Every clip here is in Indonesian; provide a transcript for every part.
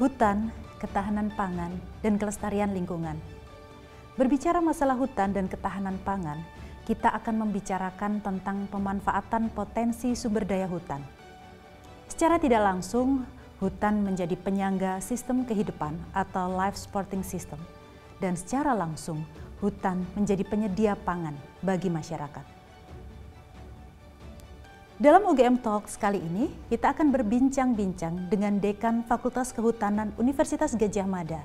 hutan, ketahanan pangan, dan kelestarian lingkungan. Berbicara masalah hutan dan ketahanan pangan, kita akan membicarakan tentang pemanfaatan potensi sumber daya hutan. Secara tidak langsung, hutan menjadi penyangga sistem kehidupan atau life supporting system, dan secara langsung, hutan menjadi penyedia pangan bagi masyarakat. Dalam UGM Talks kali ini, kita akan berbincang-bincang dengan Dekan Fakultas Kehutanan Universitas Gadjah Mada.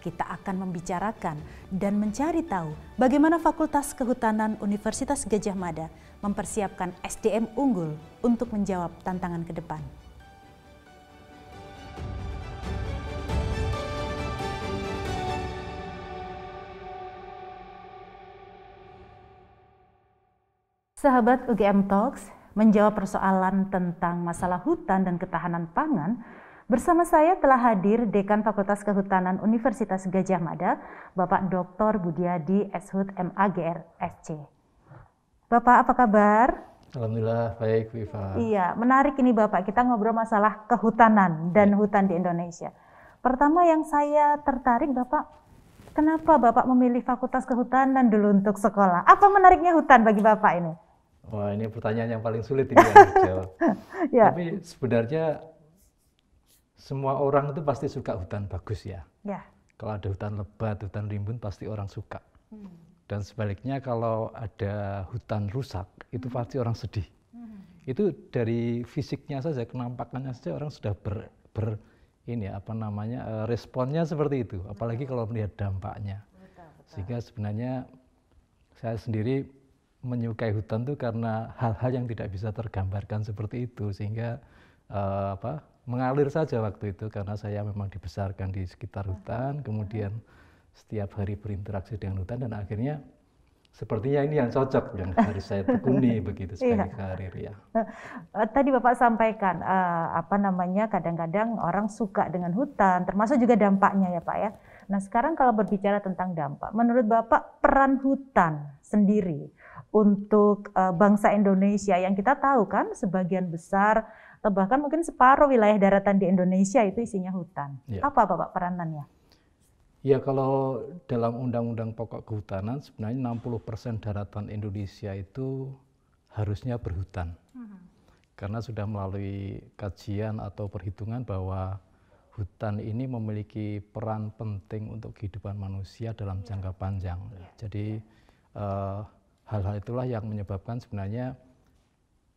Kita akan membicarakan dan mencari tahu bagaimana Fakultas Kehutanan Universitas Gadjah Mada mempersiapkan SDM unggul untuk menjawab tantangan ke depan. Sahabat UGM Talks, menjawab persoalan tentang masalah hutan dan ketahanan pangan, bersama saya telah hadir Dekan Fakultas Kehutanan Universitas Gadjah Mada, Bapak Dr. Budiadi Eshut MAGR SC. Bapak, apa kabar? Alhamdulillah baik, Viva. Iya, menarik ini Bapak, kita ngobrol masalah kehutanan dan hutan di Indonesia. Pertama yang saya tertarik Bapak, kenapa Bapak memilih Fakultas Kehutanan dulu untuk sekolah? Apa menariknya hutan bagi Bapak ini? Wah, ini pertanyaan yang paling sulit ini yang dijawab. Ya. Tapi sebenarnya semua orang itu pasti suka hutan bagus ya. Ya. Kalau ada hutan lebat, hutan rimbun pasti orang suka. Dan sebaliknya kalau ada hutan rusak, itu pasti orang sedih. Itu dari fisiknya saja, kenampakannya saja orang sudah responnya seperti itu. Apalagi kalau melihat dampaknya. Sehingga sebenarnya saya sendiri menyukai hutan itu karena hal-hal yang tidak bisa tergambarkan seperti itu, sehingga mengalir saja waktu itu karena saya memang dibesarkan di sekitar hutan, kemudian setiap hari berinteraksi dengan hutan dan akhirnya sepertinya ini yang cocok yang harus saya tekuni begitu sebagai karir ya. Tadi Bapak sampaikan kadang-kadang orang suka dengan hutan, termasuk juga dampaknya ya Pak ya. Nah sekarang kalau berbicara tentang dampak, menurut Bapak peran hutan sendiri untuk bangsa Indonesia yang kita tahu kan sebagian besar atau bahkan mungkin separuh wilayah daratan di Indonesia itu isinya hutan. Ya. Apa Bapak peranannya? Ya kalau dalam Undang-Undang Pokok Kehutanan sebenarnya 60% daratan Indonesia itu harusnya berhutan. Karena sudah melalui kajian atau perhitungan bahwa hutan ini memiliki peran penting untuk kehidupan manusia dalam jangka panjang. Jadi hal-hal itulah yang menyebabkan sebenarnya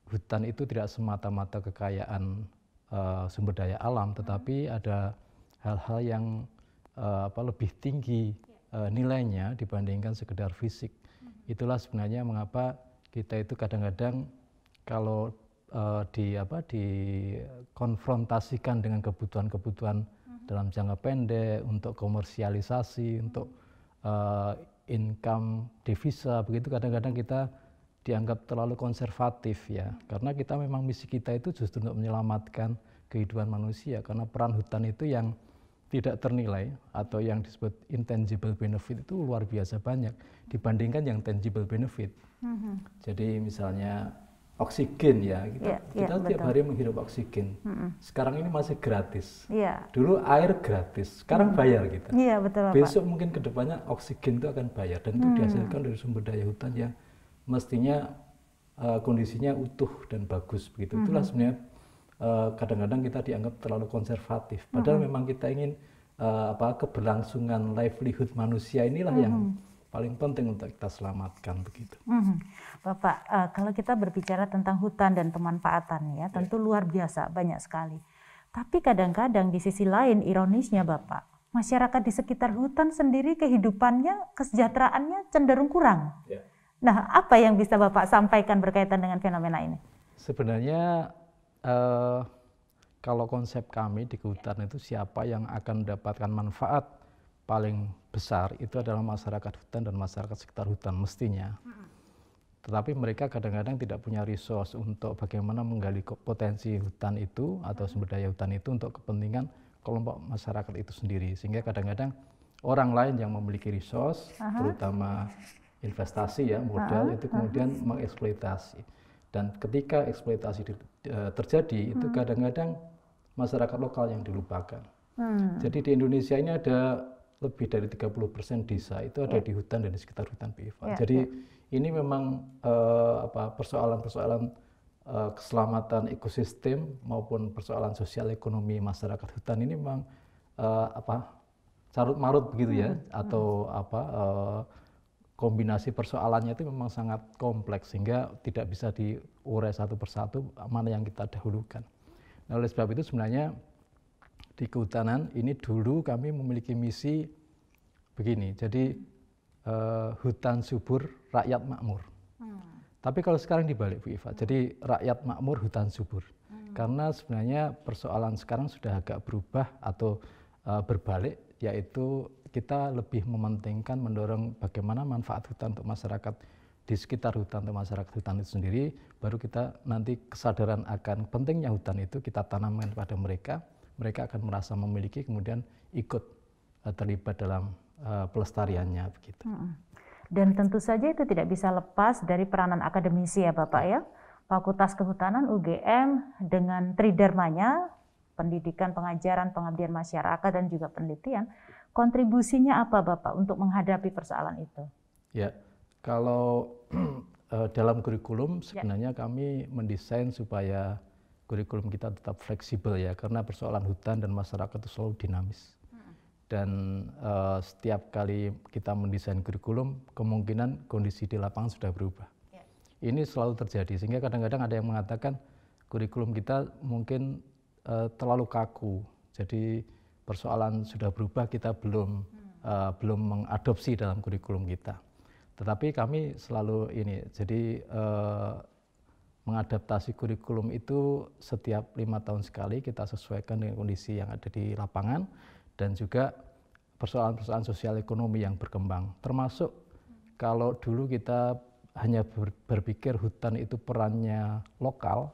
hutan itu tidak semata-mata kekayaan sumber daya alam, tetapi ada hal-hal yang lebih tinggi nilainya dibandingkan sekedar fisik. Itulah sebenarnya mengapa kita itu kadang-kadang kalau dikonfrontasikan dengan kebutuhan-kebutuhan dalam jangka pendek untuk komersialisasi, untuk income devisa, begitu kadang-kadang kita dianggap terlalu konservatif ya, karena kita memang misi kita itu justru untuk menyelamatkan kehidupan manusia, karena peran hutan itu yang tidak ternilai atau yang disebut intangible benefit itu luar biasa banyak dibandingkan yang tangible benefit. Jadi misalnya oksigen ya, kita tiap hari menghirup oksigen. Sekarang ini masih gratis. Dulu air gratis, sekarang bayar kita. Betul, besok mungkin kedepannya oksigen itu akan bayar dan itu dihasilkan dari sumber daya hutan yang mestinya kondisinya utuh dan bagus begitu. Itulah sebenarnya kadang-kadang kita dianggap terlalu konservatif. Padahal memang kita ingin keberlangsungan livelihood manusia inilah yang paling penting untuk kita selamatkan begitu. Bapak, kalau kita berbicara tentang hutan dan pemanfaatannya, tentu luar biasa, banyak sekali. Tapi kadang-kadang di sisi lain, ironisnya Bapak, masyarakat di sekitar hutan sendiri kehidupannya, kesejahteraannya cenderung kurang. Nah, apa yang bisa Bapak sampaikan berkaitan dengan fenomena ini? Sebenarnya kalau konsep kami di kehutanan itu siapa yang akan mendapatkan manfaat paling besar itu adalah masyarakat hutan dan masyarakat sekitar hutan mestinya. Tetapi mereka kadang-kadang tidak punya resource untuk bagaimana menggali potensi hutan itu atau sumber daya hutan itu untuk kepentingan kelompok masyarakat itu sendiri. Sehingga kadang-kadang orang lain yang memiliki resource, terutama investasi ya, modal itu kemudian mengeksploitasi. Dan ketika eksploitasi terjadi itu kadang-kadang masyarakat lokal yang dilupakan. Jadi di Indonesia ini ada lebih dari 30% desa itu ada di hutan dan di sekitar hutan Bu Iva. Jadi ini memang persoalan-persoalan keselamatan ekosistem maupun persoalan sosial ekonomi masyarakat hutan ini memang carut marut begitu ya, atau kombinasi persoalannya itu memang sangat kompleks sehingga tidak bisa diurai satu persatu mana yang kita dahulukan. Nah, oleh sebab itu sebenarnya di kehutanan ini dulu kami memiliki misi begini, jadi hutan subur, rakyat makmur. Tapi kalau sekarang dibalik Bu Iva, jadi rakyat makmur, hutan subur. Karena sebenarnya persoalan sekarang sudah agak berubah atau berbalik, yaitu kita lebih mementingkan mendorong bagaimana manfaat hutan untuk masyarakat di sekitar hutan, untuk masyarakat hutan itu sendiri, baru kita nanti kesadaran akan pentingnya hutan itu kita tanamkan pada mereka, mereka akan merasa memiliki, kemudian ikut terlibat dalam pelestariannya begitu. Dan tentu saja itu tidak bisa lepas dari peranan akademisi ya Bapak ya. Fakultas Kehutanan UGM dengan tridharmanya, pendidikan, pengajaran, pengabdian masyarakat, dan juga penelitian, kontribusinya apa Bapak untuk menghadapi persoalan itu? Ya, kalau dalam kurikulum sebenarnya kami mendesain supaya kurikulum kita tetap fleksibel ya, karena persoalan hutan dan masyarakat itu selalu dinamis. Dan setiap kali kita mendesain kurikulum, kemungkinan kondisi di lapangan sudah berubah. Ini selalu terjadi, sehingga kadang-kadang ada yang mengatakan kurikulum kita mungkin terlalu kaku. Jadi persoalan sudah berubah, kita belum mengadopsi dalam kurikulum kita. Tetapi kami selalu ini, jadi mengadaptasi kurikulum itu setiap 5 tahun sekali kita sesuaikan dengan kondisi yang ada di lapangan, dan juga persoalan-persoalan sosial ekonomi yang berkembang. Termasuk kalau dulu kita hanya berpikir hutan itu perannya lokal,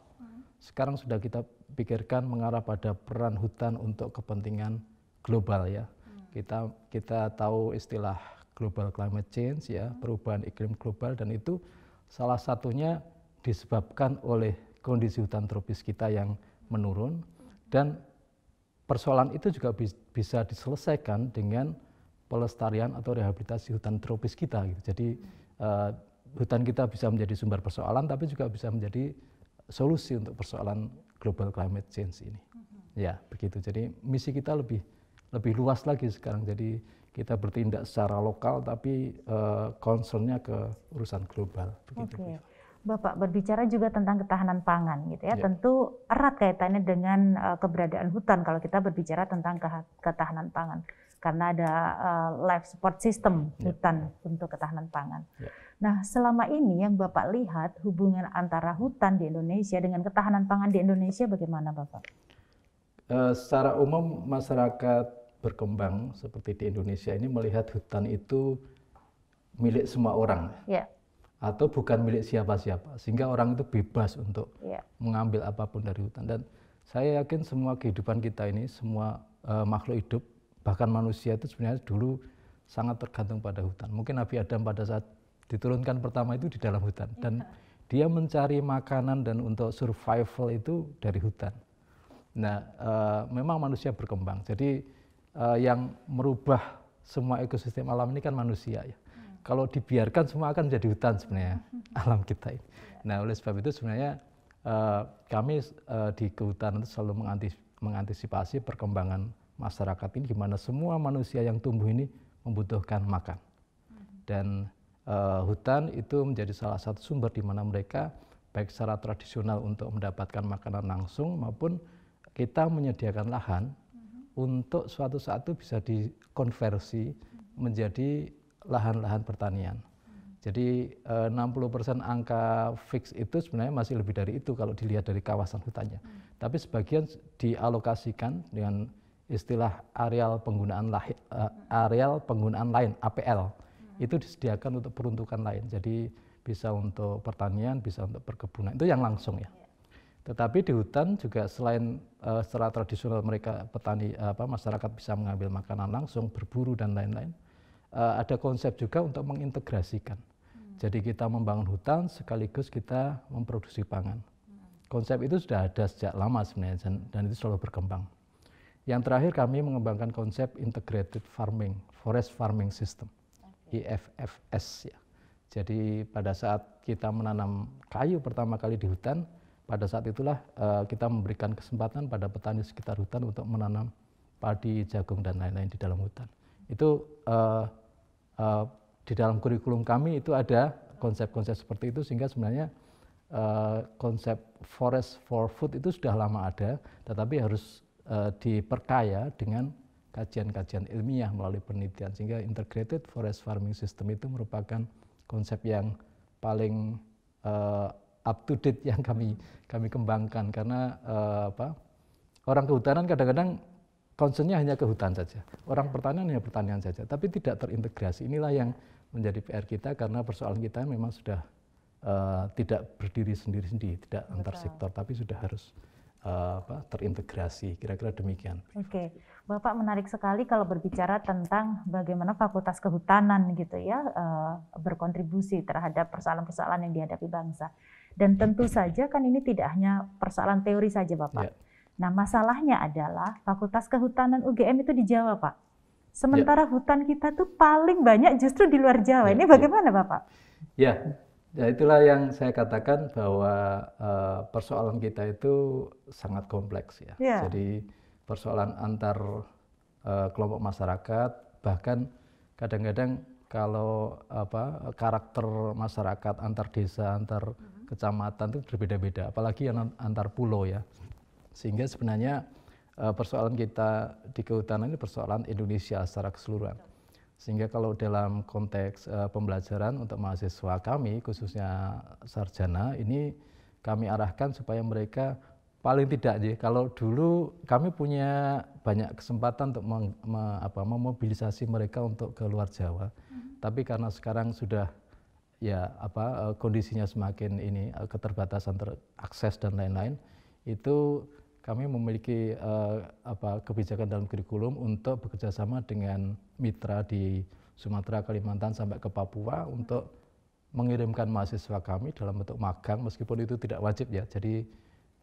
sekarang sudah kita pikirkan mengarah pada peran hutan untuk kepentingan global ya. Kita tahu istilah global climate change ya, perubahan iklim global, dan itu salah satunya disebabkan oleh kondisi hutan tropis kita yang menurun, dan persoalan itu juga bisa diselesaikan dengan pelestarian atau rehabilitasi hutan tropis kita gitu. Jadi hutan kita bisa menjadi sumber persoalan, tapi juga bisa menjadi solusi untuk persoalan global climate change ini. Ya, begitu. Jadi misi kita lebih luas lagi sekarang. Jadi kita bertindak secara lokal, tapi concernnya ke urusan global. Begitu. Okay. Bapak berbicara juga tentang ketahanan pangan gitu ya. Tentu erat kaitannya dengan keberadaan hutan kalau kita berbicara tentang ketahanan pangan. Karena ada life support system hutan untuk ketahanan pangan. Nah, selama ini yang Bapak lihat hubungan antara hutan di Indonesia dengan ketahanan pangan di Indonesia bagaimana Bapak? Secara umum masyarakat berkembang seperti di Indonesia ini melihat hutan itu milik semua orang. Atau bukan milik siapa-siapa, sehingga orang itu bebas untuk mengambil apapun dari hutan. Dan saya yakin semua kehidupan kita ini, semua makhluk hidup, bahkan manusia itu sebenarnya dulu sangat tergantung pada hutan. Mungkin Nabi Adam pada saat diturunkan pertama itu di dalam hutan, dan dia mencari makanan dan untuk survival itu dari hutan. Nah, memang manusia berkembang, jadi yang merubah semua ekosistem alam ini kan manusia ya. Kalau dibiarkan semua akan menjadi hutan sebenarnya alam kita ini. Nah, oleh sebab itu sebenarnya kami di kehutanan itu selalu mengantisipasi perkembangan masyarakat ini, di mana semua manusia yang tumbuh ini membutuhkan makan. Dan hutan itu menjadi salah satu sumber di mana mereka baik secara tradisional untuk mendapatkan makanan langsung, maupun kita menyediakan lahan untuk suatu saat itu bisa dikonversi menjadi lahan-lahan pertanian. Jadi 60% angka fix itu sebenarnya masih lebih dari itu kalau dilihat dari kawasan hutannya. Tapi sebagian dialokasikan dengan istilah areal penggunaan lain (APL). Itu disediakan untuk peruntukan lain. Jadi bisa untuk pertanian, bisa untuk perkebunan. Itu yang langsung ya. Tetapi di hutan juga selain secara tradisional mereka masyarakat bisa mengambil makanan langsung, berburu dan lain-lain. Ada konsep juga untuk mengintegrasikan. Jadi kita membangun hutan sekaligus kita memproduksi pangan. Konsep itu sudah ada sejak lama sebenarnya, dan itu selalu berkembang. Yang terakhir kami mengembangkan konsep integrated farming, forest farming system, IFFS ya. Jadi pada saat kita menanam kayu pertama kali di hutan, pada saat itulah kita memberikan kesempatan pada petani sekitar hutan untuk menanam padi, jagung dan lain-lain di dalam hutan. Itu di dalam kurikulum kami itu ada konsep-konsep seperti itu, sehingga sebenarnya konsep forest for food itu sudah lama ada, tetapi harus diperkaya dengan kajian-kajian ilmiah melalui penelitian, sehingga integrated forest farming system itu merupakan konsep yang paling up to date yang kami kembangkan, karena orang kehutanan kadang-kadang concernnya hanya ke hutan saja, orang pertanian hanya pertanian saja, tapi tidak terintegrasi. Inilah yang menjadi PR kita, karena persoalan kita memang sudah tidak berdiri sendiri-sendiri, tidak antar sektor, tapi sudah harus terintegrasi, kira-kira demikian. Oke, Bapak menarik sekali kalau berbicara tentang bagaimana Fakultas Kehutanan gitu ya berkontribusi terhadap persoalan-persoalan yang dihadapi bangsa. Dan tentu saja kan ini tidak hanya persoalan teori saja, Bapak. Ya. Nah, masalahnya adalah Fakultas Kehutanan UGM itu di Jawa, Pak. Sementara hutan kita tuh paling banyak justru di luar Jawa. Ini bagaimana, Bapak? Ya. Ya, itulah yang saya katakan bahwa persoalan kita itu sangat kompleks ya. Jadi persoalan antar kelompok masyarakat, bahkan kadang-kadang kalau karakter masyarakat antar desa, antar kecamatan itu berbeda-beda, apalagi yang antar pulau ya. Sehingga sebenarnya persoalan kita di kehutanan ini persoalan Indonesia secara keseluruhan. Sehingga kalau dalam konteks pembelajaran untuk mahasiswa kami, khususnya sarjana, ini kami arahkan supaya mereka paling tidak, kalau dulu kami punya banyak kesempatan untuk memobilisasi mereka untuk ke luar Jawa, tapi karena sekarang sudah kondisinya semakin ini keterbatasan akses dan lain-lain, itu kami memiliki kebijakan dalam kurikulum untuk bekerjasama dengan mitra di Sumatera, Kalimantan sampai ke Papua untuk mengirimkan mahasiswa kami dalam bentuk magang, meskipun itu tidak wajib ya. Jadi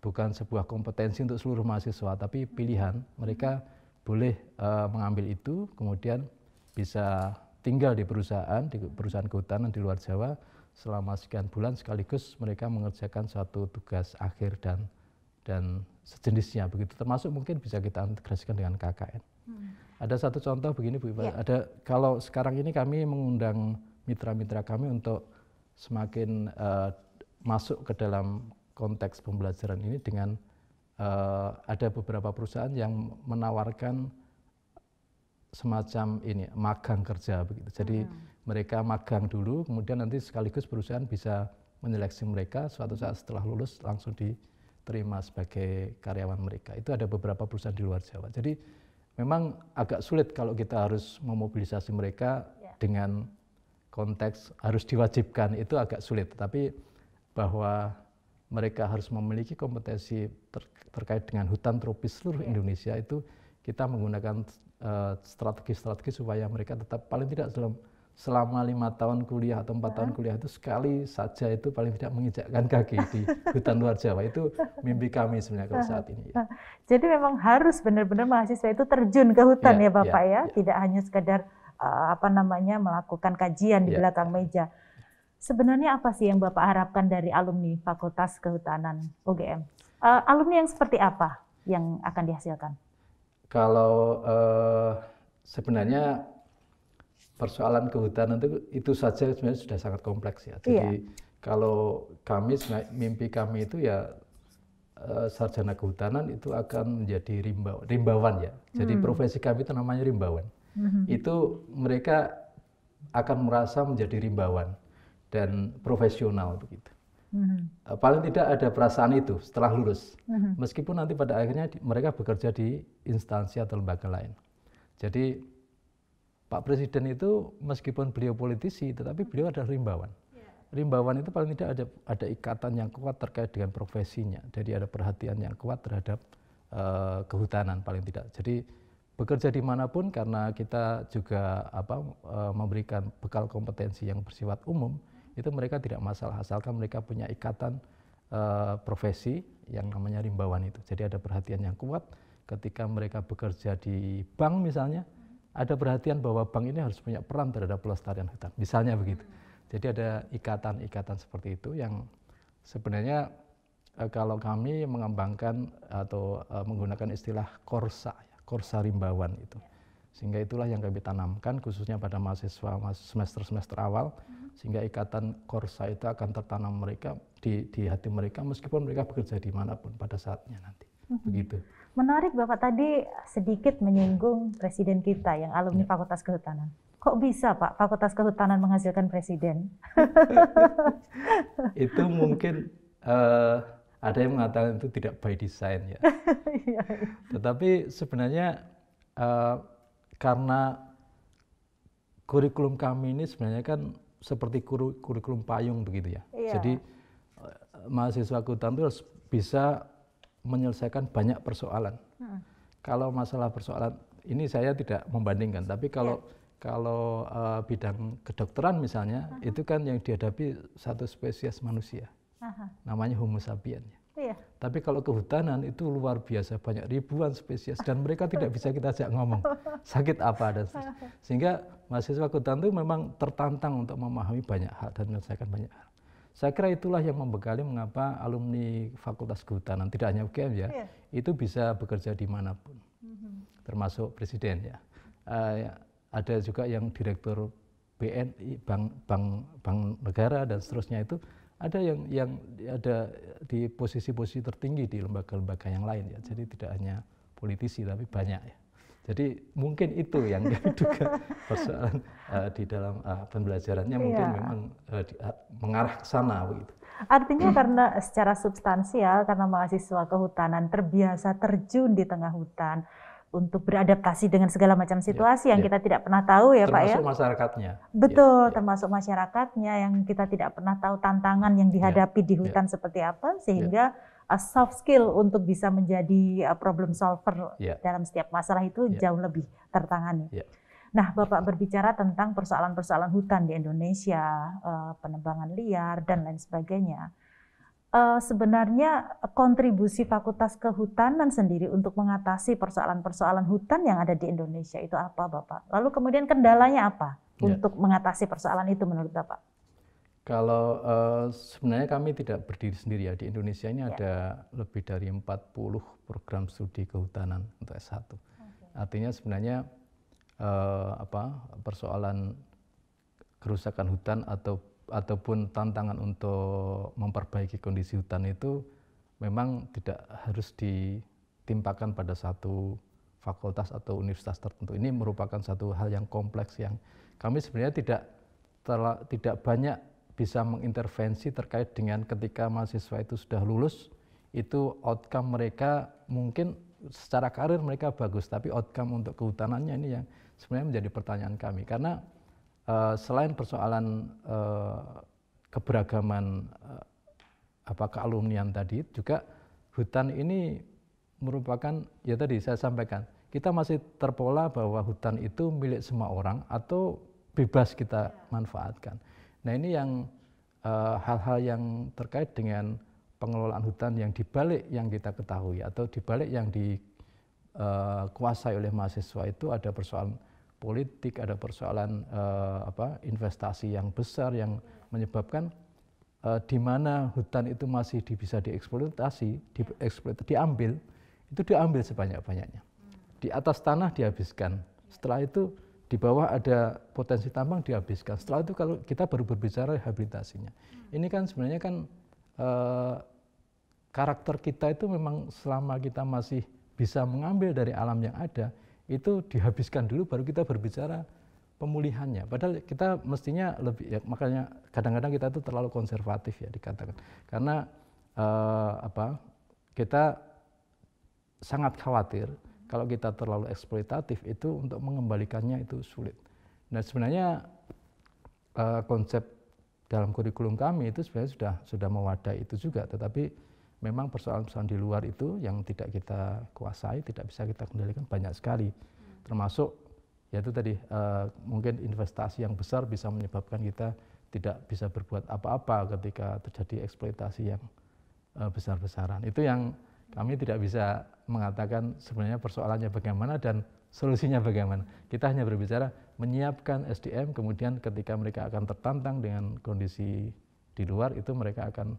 bukan sebuah kompetensi untuk seluruh mahasiswa, tapi pilihan. Mereka boleh mengambil itu, kemudian bisa tinggal di perusahaan kehutanan di luar Jawa selama sekian bulan, sekaligus mereka mengerjakan suatu tugas akhir dan sejenisnya begitu, termasuk mungkin bisa kita integrasikan dengan KKN. Ada satu contoh begini Bu, ada kalau sekarang ini kami mengundang mitra-mitra kami untuk semakin masuk ke dalam konteks pembelajaran ini dengan ada beberapa perusahaan yang menawarkan semacam ini magang kerja begitu. Jadi mereka magang dulu, kemudian nanti sekaligus perusahaan bisa menyeleksi mereka, suatu saat setelah lulus langsung diterima sebagai karyawan mereka. Itu ada beberapa perusahaan di luar Jawa. Jadi memang agak sulit kalau kita harus memobilisasi mereka dengan konteks harus diwajibkan, itu agak sulit. Tapi bahwa mereka harus memiliki kompetensi terkait dengan hutan tropis seluruh Indonesia, itu kita menggunakan strategi-strategi supaya mereka tetap paling tidak selama 5 tahun kuliah atau 4 tahun kuliah itu sekali saja itu paling tidak menginjakkan kaki di hutan luar Jawa. Itu mimpi kami sebenarnya kalau saat ini. Ya. Jadi memang harus benar-benar mahasiswa itu terjun ke hutan ya Bapak ya. Tidak hanya sekedar melakukan kajian di belakang meja. Sebenarnya apa sih yang Bapak harapkan dari alumni Fakultas Kehutanan UGM? Alumni yang seperti apa yang akan dihasilkan? Kalau sebenarnya persoalan kehutanan itu saja sebenarnya sudah sangat kompleks ya. Jadi kalau kami, mimpi kami itu ya sarjana kehutanan itu akan menjadi rimbawan ya. Jadi profesi kami itu namanya rimbawan. Itu mereka akan merasa menjadi rimbawan dan profesional begitu. Paling tidak ada perasaan itu setelah lulus. Meskipun nanti pada akhirnya mereka bekerja di instansi atau lembaga lain. Jadi Pak Presiden itu meskipun beliau politisi, tetapi beliau adalah rimbawan. Rimbawan itu paling tidak ada ikatan yang kuat terkait dengan profesinya. Jadi ada perhatian yang kuat terhadap kehutanan paling tidak. Jadi bekerja dimanapun, karena kita juga memberikan bekal kompetensi yang bersifat umum, itu mereka tidak masalah asalkan mereka punya ikatan profesi yang namanya rimbawan itu. Jadi ada perhatian yang kuat ketika mereka bekerja di bank misalnya, ada perhatian bahwa bank ini harus punya peran terhadap pelestarian hutan, misalnya begitu. Jadi ada ikatan-ikatan seperti itu yang sebenarnya kalau kami mengembangkan atau menggunakan istilah korsa, korsa rimbawan itu. Sehingga itulah yang kami tanamkan khususnya pada mahasiswa semester-semester awal, sehingga ikatan korsa itu akan tertanam mereka di hati mereka meskipun mereka bekerja dimanapun pada saatnya nanti. Begitu. Menarik Bapak tadi sedikit menyinggung presiden kita yang alumni Fakultas Kehutanan. Kok bisa Pak Fakultas Kehutanan menghasilkan presiden? Itu mungkin ada yang mengatakan itu tidak by design ya. Tetapi sebenarnya karena kurikulum kami ini sebenarnya kan seperti kurikulum payung begitu ya. Jadi mahasiswa kehutanan itu harus bisa menyelesaikan banyak persoalan. Kalau masalah persoalan ini saya tidak membandingkan, tapi kalau bidang kedokteran misalnya, itu kan yang dihadapi satu spesies manusia, namanya Homo sapiens. Tapi kalau kehutanan itu luar biasa, banyak ribuan spesies dan mereka tidak bisa kita ajak ngomong sakit apa dan seterusnya. Sehingga mahasiswa kehutanan itu memang tertantang untuk memahami banyak hal dan menyelesaikan banyak hal. Saya kira itulah yang membekali mengapa alumni Fakultas Kehutanan, tidak hanya UGM ya, itu bisa bekerja dimanapun, termasuk presiden ya. Ada juga yang direktur BNI, bank negara dan seterusnya itu ada yang ada di posisi-posisi tertinggi di lembaga-lembaga yang lain ya. Jadi tidak hanya politisi tapi banyak ya. Jadi mungkin itu yang juga persoalan di dalam pembelajarannya mungkin memang mengarah ke sana begitu. Artinya karena secara substansial karena mahasiswa kehutanan terbiasa terjun di tengah hutan untuk beradaptasi dengan segala macam situasi yang kita tidak pernah tahu ya Pak ya. Termasuk masyarakatnya. Betul, termasuk masyarakatnya yang kita tidak pernah tahu tantangan yang dihadapi di hutan seperti apa, sehingga soft skill untuk bisa menjadi problem solver dalam setiap masalah itu jauh lebih tertangani. Nah, Bapak berbicara tentang persoalan-persoalan hutan di Indonesia, penebangan liar dan lain sebagainya. Sebenarnya kontribusi Fakultas Kehutanan sendiri untuk mengatasi persoalan-persoalan hutan yang ada di Indonesia itu apa, Bapak? Lalu kemudian kendalanya apa untuk mengatasi persoalan itu menurut Bapak? Kalau sebenarnya kami tidak berdiri sendiri ya, di Indonesia ini ada lebih dari 40 program studi kehutanan untuk S1. Artinya sebenarnya persoalan kerusakan hutan ataupun tantangan untuk memperbaiki kondisi hutan itu memang tidak harus ditimpakan pada satu fakultas atau universitas tertentu. Ini merupakan satu hal yang kompleks yang kami sebenarnya tidak banyak bisa mengintervensi terkait dengan ketika mahasiswa itu sudah lulus, itu outcome mereka mungkin secara karir mereka bagus, tapi outcome untuk kehutanannya ini yang sebenarnya menjadi pertanyaan kami. Karena selain persoalan keberagaman kealumnian tadi, juga hutan ini merupakan, ya tadi saya sampaikan, kita masih terpola bahwa hutan itu milik semua orang atau bebas kita manfaatkan. Nah ini yang hal-hal yang terkait dengan pengelolaan hutan yang dibalik yang kita ketahui atau dibalik yang dikuasai oleh mahasiswa itu ada persoalan politik, ada persoalan investasi yang besar yang menyebabkan di mana hutan itu masih bisa dieksploitasi, diambil sebanyak-banyaknya. Di atas tanah dihabiskan, setelah itu di bawah ada potensi tambang dihabiskan. Setelah itu kalau kita baru berbicara rehabilitasinya. Ini kan sebenarnya kan karakter kita itu memang selama kita masih bisa mengambil dari alam yang ada, itu dihabiskan dulu baru kita berbicara pemulihannya. Padahal kita mestinya lebih, ya, makanya kadang-kadang kita itu terlalu konservatif ya dikatakan. Karena kita sangat khawatir kalau kita terlalu eksploitatif itu untuk mengembalikannya itu sulit. Nah sebenarnya konsep dalam kurikulum kami itu sebenarnya sudah mewadai itu juga, tetapi memang persoalan-persoalan di luar itu yang tidak kita kuasai, tidak bisa kita kendalikan banyak sekali. Termasuk yaitu tadi mungkin investasi yang besar bisa menyebabkan kita tidak bisa berbuat apa-apa ketika terjadi eksploitasi yang besar-besaran. Itu yang Kami tidak bisa mengatakan sebenarnya persoalannya bagaimana dan solusinya bagaimana. Kita hanya berbicara menyiapkan SDM, kemudian ketika mereka akan tertantang dengan kondisi di luar, itu mereka akan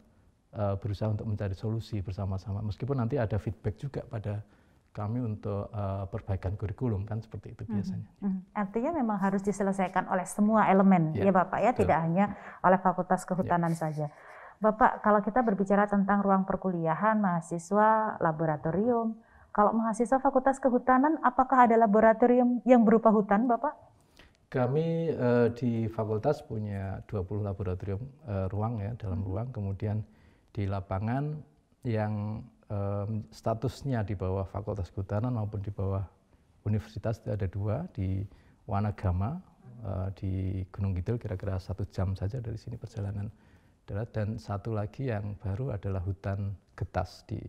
berusaha untuk mencari solusi bersama-sama. Meskipun nanti ada feedback juga pada kami untuk perbaikan kurikulum, kan seperti itu biasanya. Artinya memang harus diselesaikan oleh semua elemen, ya Bapak ya, tidak hanya oleh Fakultas Kehutanan saja. Bapak, kalau kita berbicara tentang ruang perkuliahan, mahasiswa, laboratorium, kalau mahasiswa Fakultas Kehutanan, apakah ada laboratorium yang berupa hutan, Bapak? Kami di fakultas punya 20 laboratorium ruang ya, dalam ruang, kemudian di lapangan yang statusnya di bawah Fakultas Kehutanan maupun di bawah universitas itu ada 2, di Wanagama, di Gunung Kidul, kira-kira 1 jam saja dari sini perjalanan darat, dan satu lagi yang baru adalah hutan Getas di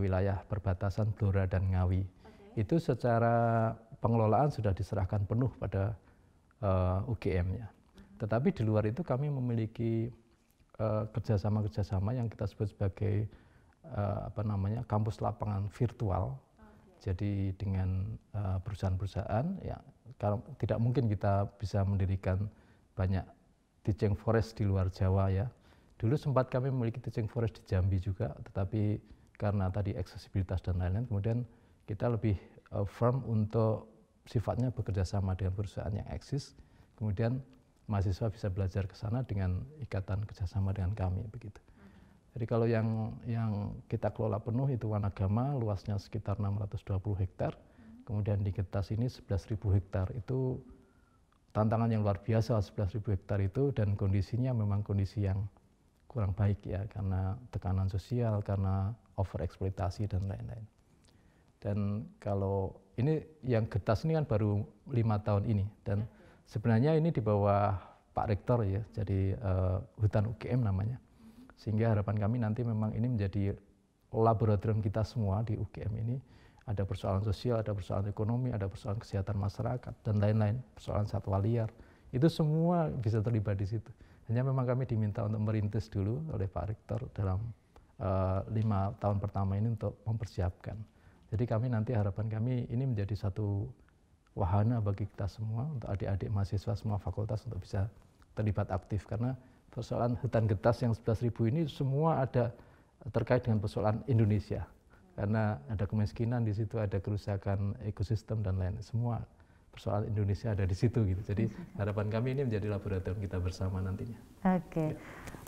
wilayah perbatasan Blora dan Ngawi. Itu secara pengelolaan sudah diserahkan penuh pada UGM-nya. Tetapi di luar itu kami memiliki kerjasama-kerjasama yang kita sebut sebagai kampus lapangan virtual. Jadi dengan perusahaan-perusahaan, ya tidak mungkin kita bisa mendirikan banyak teaching forest di luar Jawa ya. Dulu sempat kami memiliki teaching forest di Jambi juga, tetapi karena tadi aksesibilitas dan lain-lain, kemudian kita lebih firm untuk sifatnya bekerja sama dengan perusahaan yang eksis, kemudian mahasiswa bisa belajar ke sana dengan ikatan kerjasama dengan kami begitu. Jadi kalau yang kita kelola penuh itu Wanagama, luasnya sekitar 620 hektar, kemudian di Getas ini 11.000 hektar. Itu tantangan yang luar biasa, 11.000 hektar itu, dan kondisinya memang kondisi yang kurang baik ya, karena tekanan sosial, karena overeksploitasi dan lain-lain. Dan kalau ini yang Getas ini kan baru 5 tahun ini, dan sebenarnya ini di bawah Pak Rektor ya, jadi hutan UGM namanya. Sehingga harapan kami nanti memang ini menjadi laboratorium kita semua di UGM ini. Ada persoalan sosial, ada persoalan ekonomi, ada persoalan kesehatan masyarakat, dan lain-lain, persoalan satwa liar. Itu semua bisa terlibat di situ. Hanya memang kami diminta untuk merintis dulu oleh Pak Rektor dalam 5 tahun pertama ini untuk mempersiapkan. Jadi kami nanti harapan kami ini menjadi satu wahana bagi kita semua, untuk adik-adik mahasiswa semua fakultas untuk bisa terlibat aktif. Karena persoalan hutan Getas yang 11.000 ini semua ada terkait dengan persoalan Indonesia. Karena ada kemiskinan di situ, ada kerusakan ekosistem dan lain, semua persoalan Indonesia ada di situ gitu. Jadi harapan kami ini menjadi laboratorium kita bersama nantinya. Oke.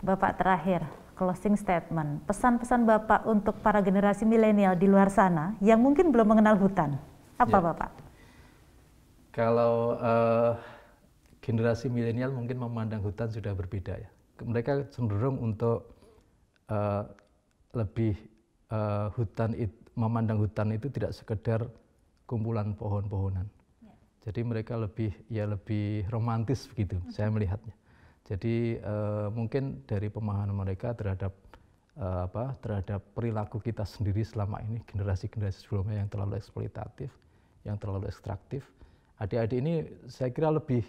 Bapak, terakhir closing statement, pesan-pesan Bapak untuk para generasi milenial di luar sana yang mungkin belum mengenal hutan, apa Bapak? Kalau generasi milenial mungkin memandang hutan sudah berbeda ya. Mereka cenderung untuk lebih memandang hutan itu tidak sekedar kumpulan pohon-pohonan. Jadi mereka lebih romantis begitu, saya melihatnya. Jadi mungkin dari pemahaman mereka terhadap perilaku kita sendiri selama ini, generasi-generasi sebelumnya yang terlalu eksploitatif, yang terlalu ekstraktif. Adik-adik ini saya kira lebih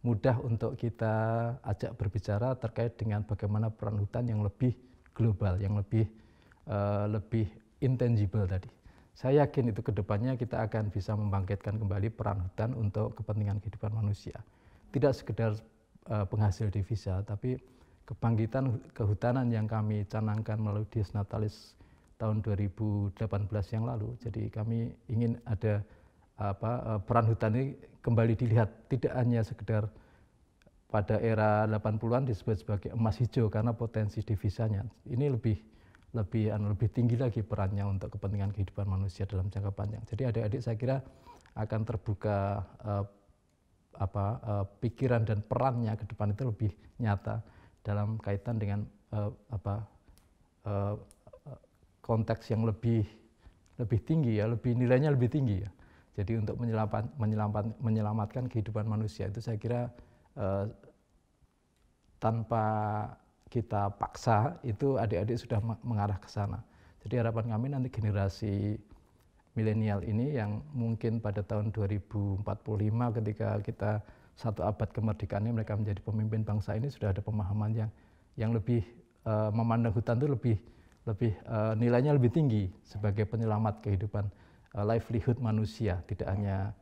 mudah untuk kita ajak berbicara terkait dengan bagaimana peran hutan yang lebih global, yang lebih intangible tadi. Saya yakin itu kedepannya kita akan bisa membangkitkan kembali peran hutan untuk kepentingan kehidupan manusia. Tidak sekedar penghasil devisa, tapi kebangkitan kehutanan yang kami canangkan melalui Dies Natalis tahun 2018 yang lalu. Jadi kami ingin ada peran hutan ini kembali dilihat, tidak hanya sekedar pada era 80-an disebut sebagai emas hijau karena potensi devisanya. Ini lebih tinggi lagi perannya untuk kepentingan kehidupan manusia dalam jangka panjang. Jadi adik-adik saya kira akan terbuka pikiran dan perannya ke depan itu lebih nyata dalam kaitan dengan konteks yang lebih tinggi ya, nilainya lebih tinggi ya. Jadi untuk menyelamatkan kehidupan manusia itu saya kira tanpa kita paksa itu adik-adik sudah mengarah ke sana. Jadi harapan kami nanti generasi milenial ini yang mungkin pada tahun 2045 ketika kita 1 abad kemerdekaan ini mereka menjadi pemimpin bangsa ini sudah ada pemahaman yang lebih memandang hutan itu nilainya lebih tinggi sebagai penyelamat kehidupan livelihood manusia, tidak hanya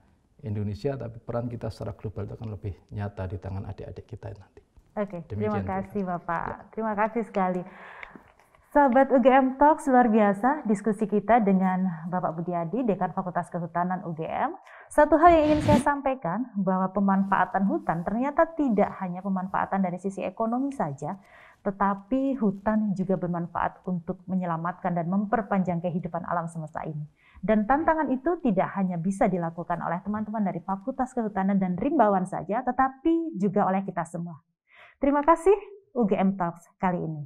Indonesia, tapi peran kita secara global itu akan lebih nyata di tangan adik-adik kita nanti. Oke, Demikian, terima kasih Bapak. Ya. Terima kasih sekali. Sahabat UGM Talks, luar biasa diskusi kita dengan Bapak Budiadi, Dekan Fakultas Kehutanan UGM. Satu hal yang ingin saya sampaikan, bahwa pemanfaatan hutan ternyata tidak hanya pemanfaatan dari sisi ekonomi saja, tetapi hutan juga bermanfaat untuk menyelamatkan dan memperpanjang kehidupan alam semesta ini. Dan tantangan itu tidak hanya bisa dilakukan oleh teman-teman dari Fakultas Kehutanan dan Rimbawan saja, tetapi juga oleh kita semua. Terima kasih UGM Talks kali ini.